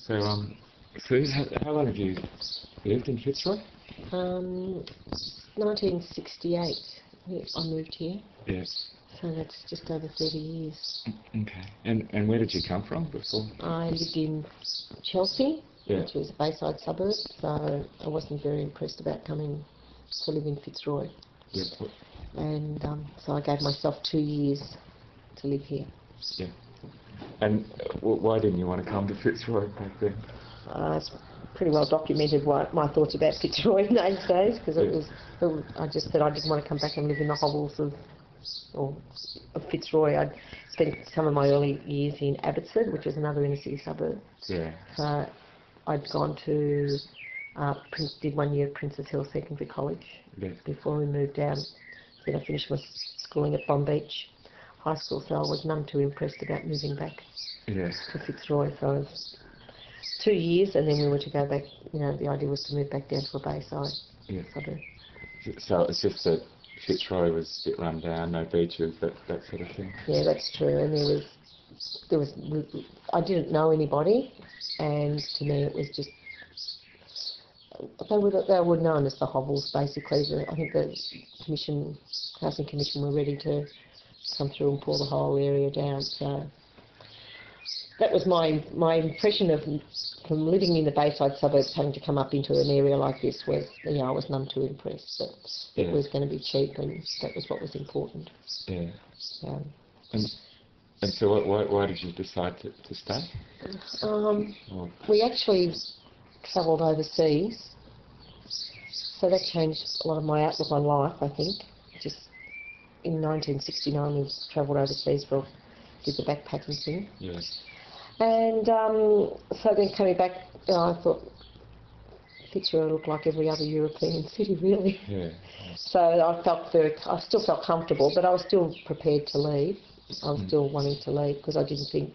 So, so how long have you lived in Fitzroy? 1968, I moved here. Yes. So that's just over 30 years. Okay. And where did you come from before? I lived in Chelsea, which was a Bayside suburb, so I wasn't very impressed about coming to live in Fitzroy. Yeah. And so I gave myself 2 years to live here. Yeah. And why didn't you want to come to Fitzroy back then? It's pretty well documented my thoughts about Fitzroy in those days, because I just said I didn't want to come back and live in the hovels of Fitzroy. I'd spent some of my early years in Abbotsford, which was another inner city suburb. Yeah. So I'd gone to did 1 year at Princess Hill Secondary College before we moved down. Then I finished my schooling at Bomb Beach High School, so I was none too impressed about moving back to Fitzroy. So it was 2 years, and then we were to go back. The idea was to move back down to a Bayside suburb. So it's just that Fitzroy was a bit run down, no beaches, that sort of thing. Yeah, that's true. And there was I didn't know anybody, and to me it was just they were known as the hovels basically. I think the housing commission were ready to come through and pull the whole area down. So that was my impression from living in the Bayside suburbs, having to come up into an area like this was, I was none too impressed that it was going to be cheap, and that was what was important. Yeah. And so why did you decide to stay? We actually travelled overseas, so that changed a lot of my outlook on life, I think. Just in 1969 we travelled overseas did the backpacking thing. Yes. And so then coming back, I thought Fitzroy looked like every other European city, really. Yeah. So I still felt comfortable, but I was still prepared to leave. I was still wanting to leave because I didn't think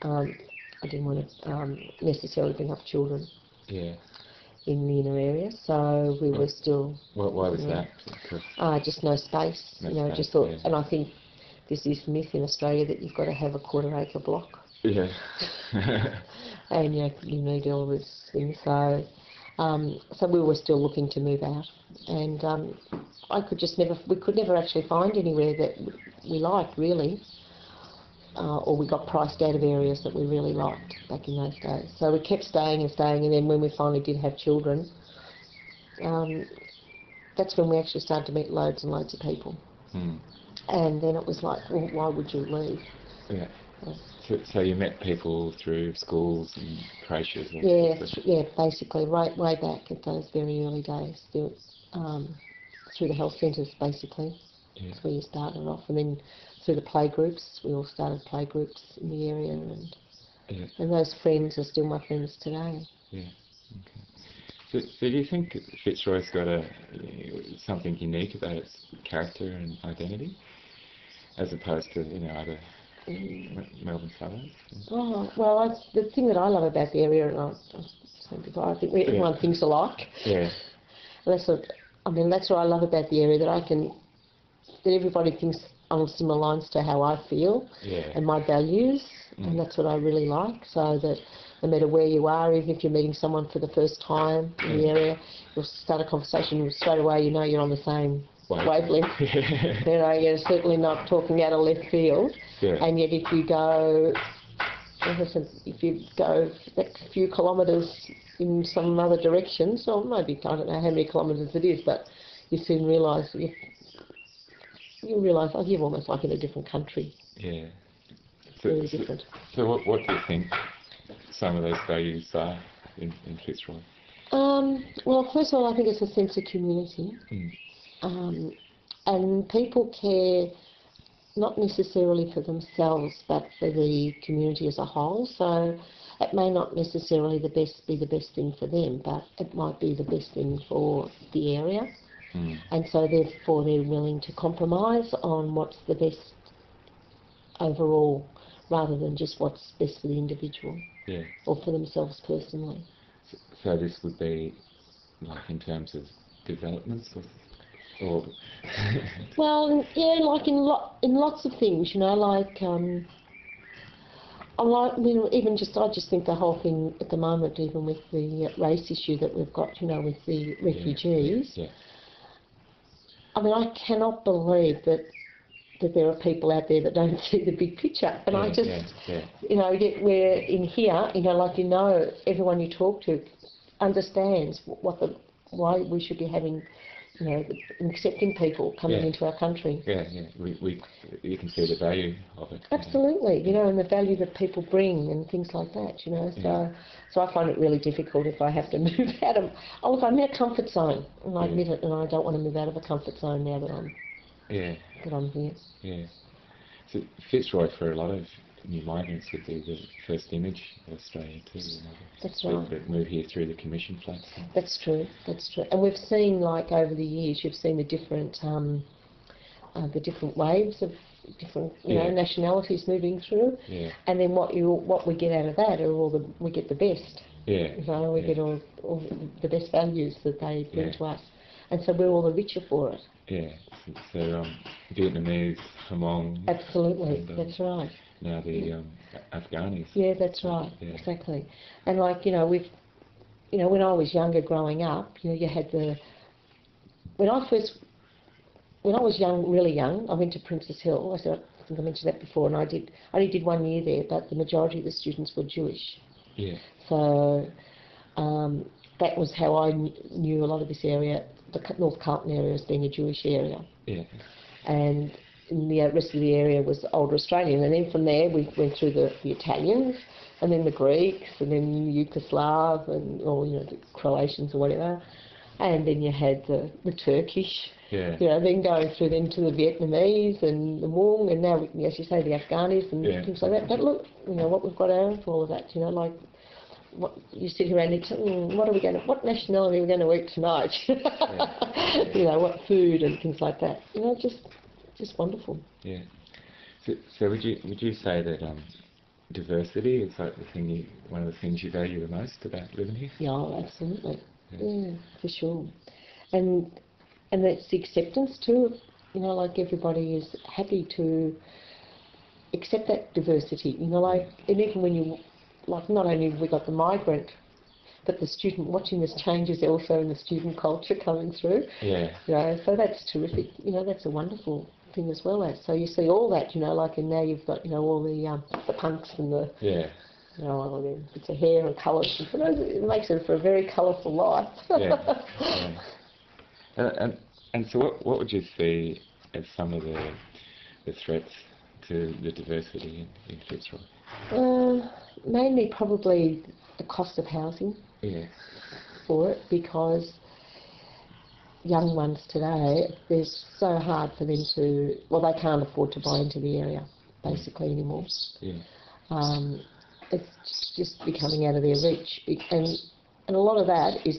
I didn't want to necessarily bring up children. Yeah. In the inner area, so we were still. Why was that? Just no space. Space, just thought, and I think there's this myth in Australia that you've got to have a quarter-acre block. Yeah. And you need all this thing. So we were still looking to move out, and we could never actually find anywhere that we liked really, or we got priced out of areas that we really liked back in those days. So we kept staying, and then when we finally did have children, that's when we actually started to meet loads and loads of people. And then it was like, well, why would you leave? Yeah. So you met people through schools and creches? Yeah, basically, way back at those very early days, through the health centres, basically. Yeah. That's where you started off, and then through the playgroups, we all started playgroups in the area, and those friends are still my friends today. Yeah. Okay. So do you think Fitzroy's got something unique about its character and identity, as opposed to other Melbourne suburbs? Oh well, the thing that I love about the area, and I think everyone thinks alike. Yeah. That's what I love about the area, that everybody thinks on similar lines to how I feel and my values, and that's what I really like. So that no matter where you are, even if you're meeting someone for the first time in the area, you'll start a conversation and straight away you're on the same wavelength. You're certainly not talking out of left field. Yeah. And yet if you go a few kilometres in some other direction, so maybe, I don't know how many kilometres it is, but you soon realise you're almost like in a different country. Yeah. Very different. So what do you think some of those values are in Fitzroy? Well, first of all, I think it's a sense of community. And people care not necessarily for themselves, but for the community as a whole. So it may not necessarily be the best thing for them, but it might be the best thing for the area. And so therefore they're willing to compromise on what's the best overall, rather than just what's best for the individual or for themselves personally. So this would be like in terms of developments or well, yeah, like in lots of things, like I just think the whole thing at the moment, even with the race issue that we've got, with the refugees. Yeah. I mean, I cannot believe that there are people out there that don't see the big picture. And I just, yet we're in here, everyone you talk to understands why we should be having, accepting people coming into our country. You can see the value of it. Absolutely, and the value that people bring and things like that, So I find it really difficult if I have to move out of. Oh, look, I'm in a comfort zone, and I admit it, and I don't want to move out of a comfort zone now that I'm. That I'm here. Yeah. So Fitzroy, for a lot of new migrants, would be the first image of Australia too. That's right. That move here through the commission flats. That's true. And we've seen, over the years, you've seen the different waves of different nationalities moving through. Yeah. And then what we get out of that are we get the best. Yeah. We get all the best values that they bring to us, and so we're all the richer for it. Yeah. So Vietnamese, Hmong. Absolutely. And, that's right. Now the Afghanis. Yeah, that's right. Yeah. Exactly. And we've, when I was younger growing up, you had when I was young, really young, I went to Princess Hill. I think I mentioned that before, and I only did 1 year there, but the majority of the students were Jewish. Yeah. So that was how I knew a lot of this area, the North Carlton area, as being a Jewish area. Yeah. And the rest of the area was older Australian, and then from there we went through the Italians, and then the Greeks, and then the Yugoslav, and the Croatians or whatever, and then you had the Turkish. Yeah. Then going through then to the Vietnamese and the Hmong, and now, as you say, the Afghanis and things like that. But look, what we've got out of all of that, what you sit here and think, what nationality are we going to eat tonight? What food and things like that. Just wonderful. Yeah. So would you say that diversity is one of the things you value the most about living here? Yeah, absolutely. Yeah, for sure. And that's the acceptance too. Everybody is happy to accept that diversity. And even when you, not only have we got the migrant, but the student watching this changes also in the student culture coming through. Yeah. So that's terrific. That's a wonderful thing as well. So you see all that, and now you've got, all the punks and the. Yeah. It's a hair and colours. It makes it for a very colourful life. Yeah. And so what would you see as some of the threats to the diversity in Fitzroy? Mainly probably the cost of housing for it, because young ones today, it's so hard for them they can't afford to buy into the area basically anymore. Yeah. It's just becoming out of their reach, and a lot of that is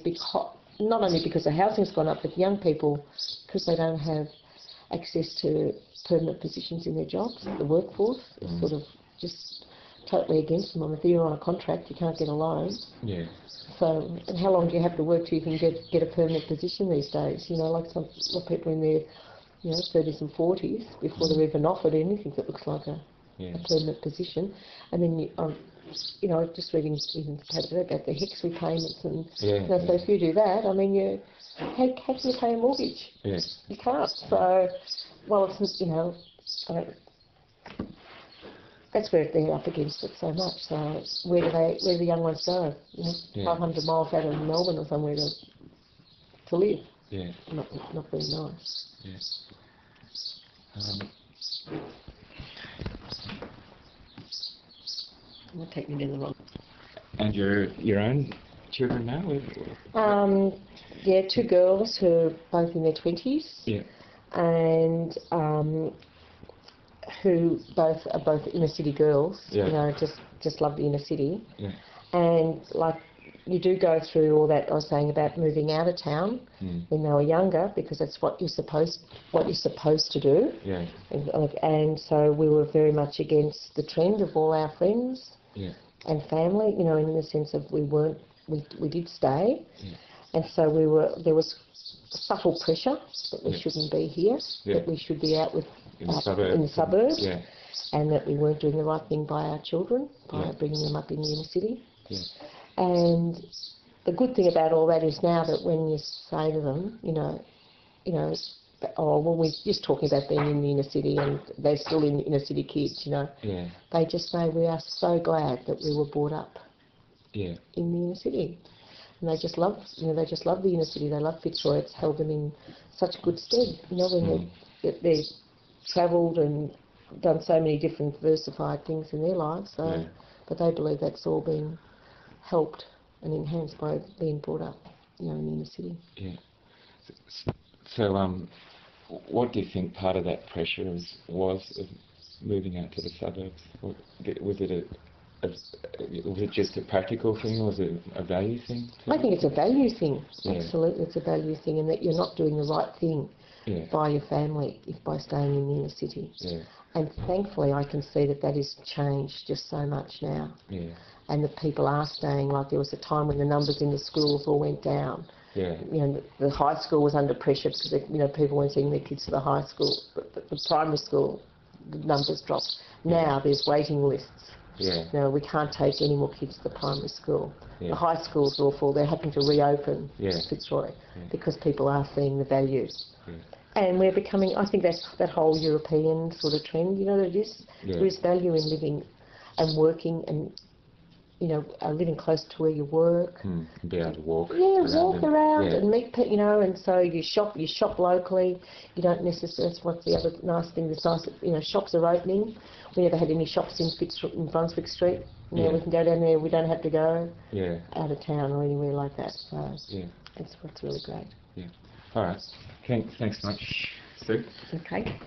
not only because the housing's gone up, but young people, because they don't have access to permanent positions in their jobs, the workforce is sort of just totally against them. If you're on a contract, you can't get a loan. Yeah. So, and how long do you have to work till you can get a permanent position these days? Some people in their 30s and 40s before they're even offered anything that looks like a permanent position. And then just reading even about the HECS repayments and so if you do that, how can you pay a mortgage? Yes. You can't. So, it's that's where they're up against it so much. So where do the young ones go? 500 miles out of Melbourne or somewhere to live. Yeah. Not very nice. Yeah. Will take me down the wrong. And your own children now? 2 girls who are both in their 20s. Yeah. And who are both inner city girls. Yeah. Just love the inner city. Yeah. And you do go through all that I was saying about moving out of town when they were younger, because that's what you're supposed to do. Yeah. And so we were very much against the trend of all our friends and family, in the sense of we did stay. Yeah. And so there was subtle pressure that we shouldn't be here, that we should be out in the suburbs. Yeah. and that we weren't doing the right thing by our children, by Yeah. bringing them up in the inner city. Yeah. And the good thing about all that is now that when you say to them, oh, well, we're just talking about being in the inner city and they're still in inner city kids, Yeah. they just say, we are so glad that we were brought up Yeah. in the inner city. And they just love, they just love the inner city. They love Fitzroy. It's held them in such good stead, when they've travelled and done so many different versified things in their lives. So, Yeah. but they believe that's all been helped and enhanced by being brought up, in the inner city. Yeah. So, what do you think part of that pressure was of moving out to the suburbs? Was it just a practical thing, or was it a value thing? I think it's a value thing. Yeah. Absolutely, it's a value thing, and that you're not doing the right thing by your family by staying in the inner city. Yeah. And thankfully, I can see that has changed just so much now. Yeah. And the people are staying. Like there was a time when the numbers in the schools all went down. Yeah. The high school was under pressure because people weren't sending their kids to the high school, but the primary school, the numbers dropped. Now there's waiting lists. Yeah. We can't take any more kids to the primary school. Yeah. The high school's awful. They're having to reopen Fitzroy because people are seeing the value. Yeah. And we're becoming, I think that's that whole European sort of trend, that it is. Yeah. There is value in living and working and, living close to where you work. And be able to walk. Yeah, walk around and meet people, and so you shop locally. You don't necessarily, that's what's the other nice thing that's nice, shops are opening. We never had any shops in Brunswick Street. Now we can go down there, we don't have to go out of town or anywhere like that. So that's what's really great. Yeah. All right. Thanks much, Sue. Okay.